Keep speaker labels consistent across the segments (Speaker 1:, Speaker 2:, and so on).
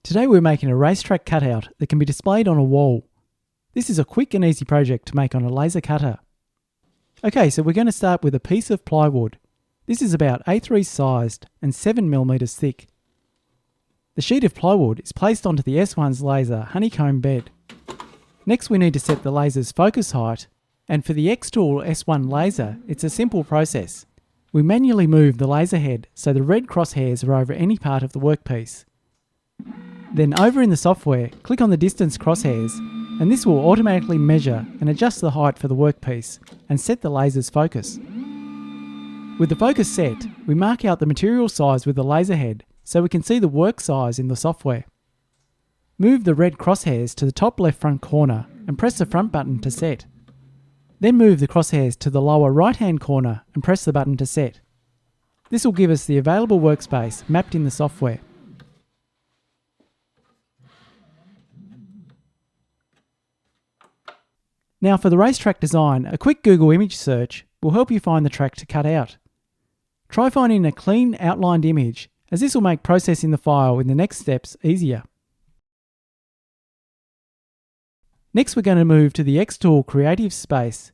Speaker 1: Today we're making a racetrack cutout that can be displayed on a wall. This is a quick and easy project to make on a laser cutter. Okay, so we're going to start with a piece of plywood. This is about A3 sized and 7mm thick. The sheet of plywood is placed onto the S1's laser honeycomb bed. Next we need to set the laser's focus height, and for the XTOOL S1 laser it's a simple process. We manually move the laser head so the red crosshairs are over any part of the workpiece. Then over in the software, click on the distance crosshairs, and this will automatically measure and adjust the height for the workpiece and set the laser's focus. With the focus set, we mark out the material size with the laser head so we can see the work size in the software. Move the red crosshairs to the top left front corner and press the front button to set. Then move the crosshairs to the lower right hand corner and press the button to set. This will give us the available workspace mapped in the software. Now for the racetrack design, a quick Google image search will help you find the track to cut out. Try finding a clean outlined image, as this will make processing the file in the next steps easier. Next we're going to move to the XTOOL Creative Space.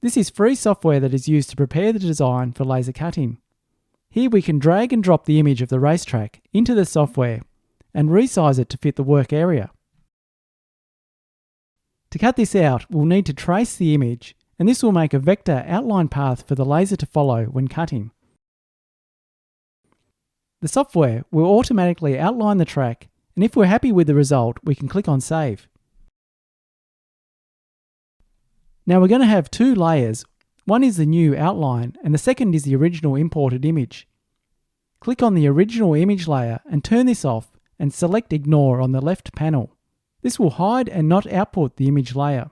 Speaker 1: This is free software that is used to prepare the design for laser cutting. Here we can drag and drop the image of the racetrack into the software and resize it to fit the work area. To cut this out, we'll need to trace the image, and this will make a vector outline path for the laser to follow when cutting. The software will automatically outline the track, and if we're happy with the result, we can click on Save. Now we're going to have two layers. One is the new outline, and the second is the original imported image. Click on the original image layer and turn this off, and select Ignore on the left panel. This will hide and not output the image layer.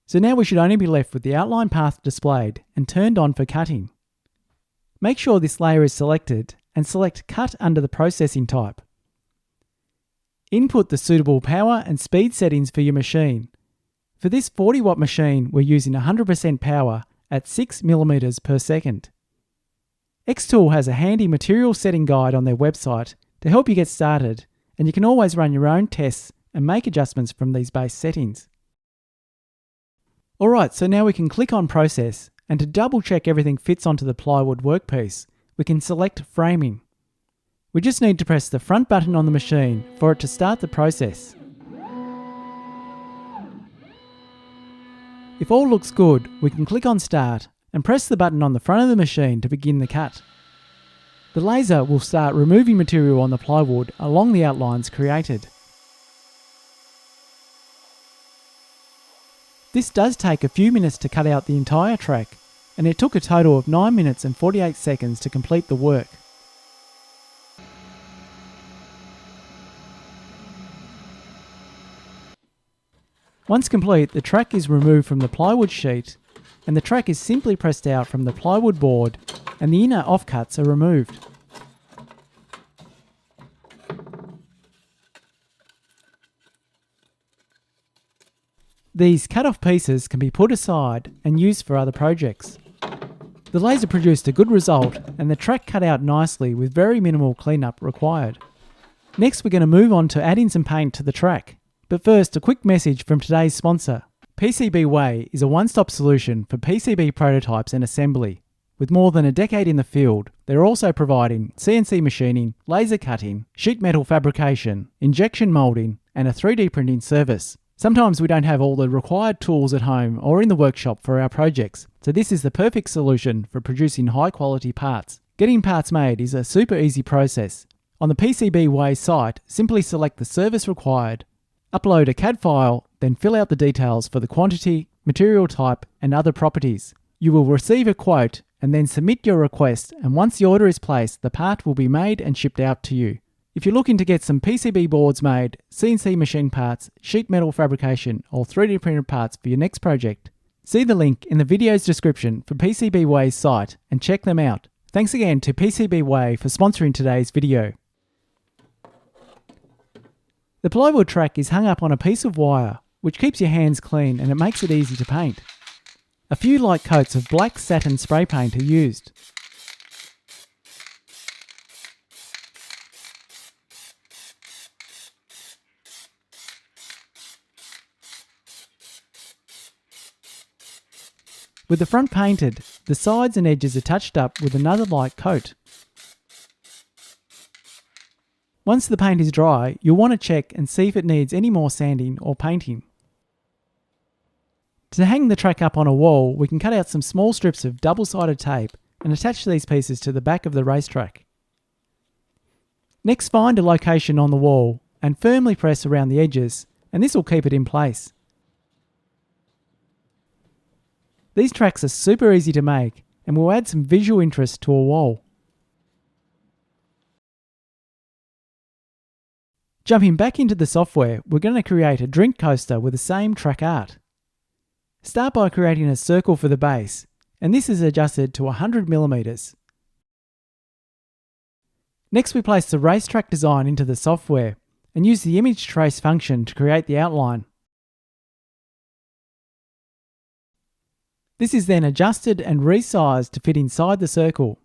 Speaker 1: So now we should only be left with the outline path displayed and turned on for cutting. Make sure this layer is selected and select Cut under the processing type. Input the suitable power and speed settings for your machine. For this 40-watt machine, we're using 100% power at 6mm per second. XTOOL has a handy material setting guide on their website to help you get started, and you can always run your own tests and make adjustments from these base settings. Alright, so now we can click on Process, and to double check everything fits onto the plywood workpiece, we can select Framing. We just need to press the front button on the machine for it to start the process. If all looks good, we can click on Start and press the button on the front of the machine to begin the cut. The laser will start removing material on the plywood along the outlines created. This does take a few minutes to cut out the entire track, and it took a total of 9 minutes and 48 seconds to complete the work. Once complete, the track is removed from the plywood sheet, and the track is simply pressed out from the plywood board, and the inner offcuts are removed. These cut-off pieces can be put aside and used for other projects. The laser produced a good result, and the track cut out nicely with very minimal cleanup required. Next we're going to move on to adding some paint to the track. But first, a quick message from today's sponsor. PCB Way is a one-stop solution for PCB prototypes and assembly. With more than a decade in the field, they're also providing CNC machining, laser cutting, sheet metal fabrication, injection molding, and a 3D printing service. Sometimes we don't have all the required tools at home or in the workshop for our projects, so this is the perfect solution for producing high-quality parts. Getting parts made is a super easy process. On the PCB Way site, simply select the service required, upload a CAD file, then fill out the details for the quantity, material type, and other properties. You will receive a quote and then submit your request, and once the order is placed, the part will be made and shipped out to you. If you're looking to get some PCB boards made, CNC machine parts, sheet metal fabrication, or 3D printed parts for your next project, see the link in the video's description for PCB Way's site and check them out. Thanks again to PCB Way for sponsoring today's video. The plywood track is hung up on a piece of wire, which keeps your hands clean and it makes it easy to paint. A few light coats of black satin spray paint are used. With the front painted, the sides and edges are touched up with another light coat. Once the paint is dry, you'll want to check and see if it needs any more sanding or painting. To hang the track up on a wall, we can cut out some small strips of double-sided tape and attach these pieces to the back of the racetrack. Next, find a location on the wall and firmly press around the edges, and this will keep it in place. These tracks are super easy to make and will add some visual interest to a wall. Jumping back into the software, we're going to create a drink coaster with the same track art. Start by creating a circle for the base, and this is adjusted to 100mm. Next, we place the racetrack design into the software and use the image trace function to create the outline. This is then adjusted and resized to fit inside the circle.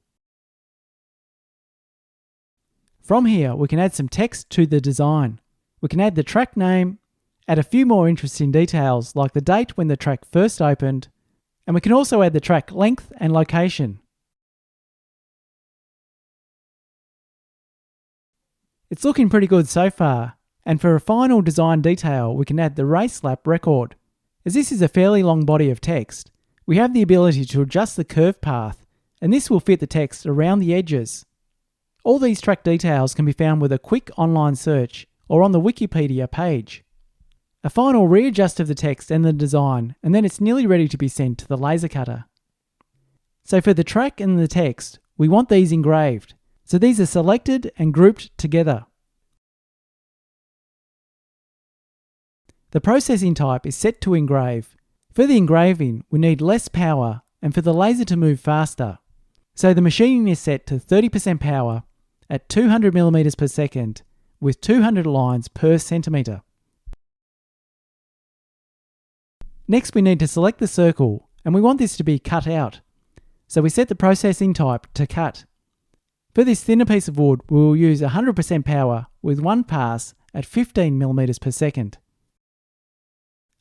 Speaker 1: From here, we can add some text to the design. We can add the track name, add a few more interesting details like the date when the track first opened, and we can also add the track length and location. It's looking pretty good so far, and for a final design detail, we can add the race lap record. As this is a fairly long body of text, we have the ability to adjust the curve path, and this will fit the text around the edges. All these track details can be found with a quick online search or on the Wikipedia page. A final readjust of the text and the design, and then it's nearly ready to be sent to the laser cutter. So for the track and the text, we want these engraved. So these are selected and grouped together. The processing type is set to engrave. For the engraving, we need less power and for the laser to move faster. So the machining is set to 30% power at 200mm per second with 200 lines per centimetre. Next, we need to select the circle and we want this to be cut out. So we set the processing type to cut. For this thinner piece of wood, we will use 100% power with one pass at 15mm per second.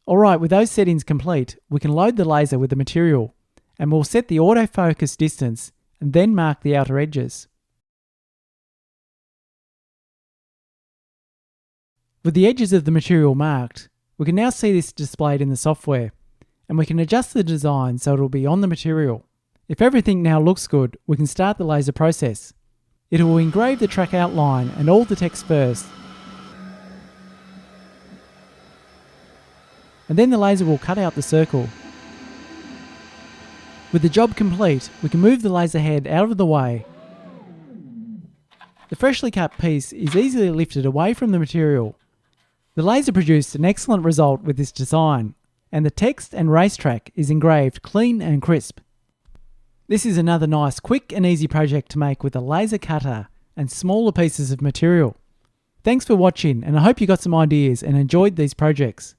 Speaker 1: Alright, with those settings complete, we can load the laser with the material and we'll set the autofocus distance and then mark the outer edges. With the edges of the material marked, we can now see this displayed in the software, and we can adjust the design so it will be on the material. If everything now looks good, we can start the laser process. It will engrave the track outline and all the text first, and then the laser will cut out the circle. With the job complete, we can move the laser head out of the way. The freshly cut piece is easily lifted away from the material. The laser produced an excellent result with this design, and the text and racetrack is engraved clean and crisp. This is another nice, quick and easy project to make with a laser cutter and smaller pieces of material. Thanks for watching, and I hope you got some ideas and enjoyed these projects.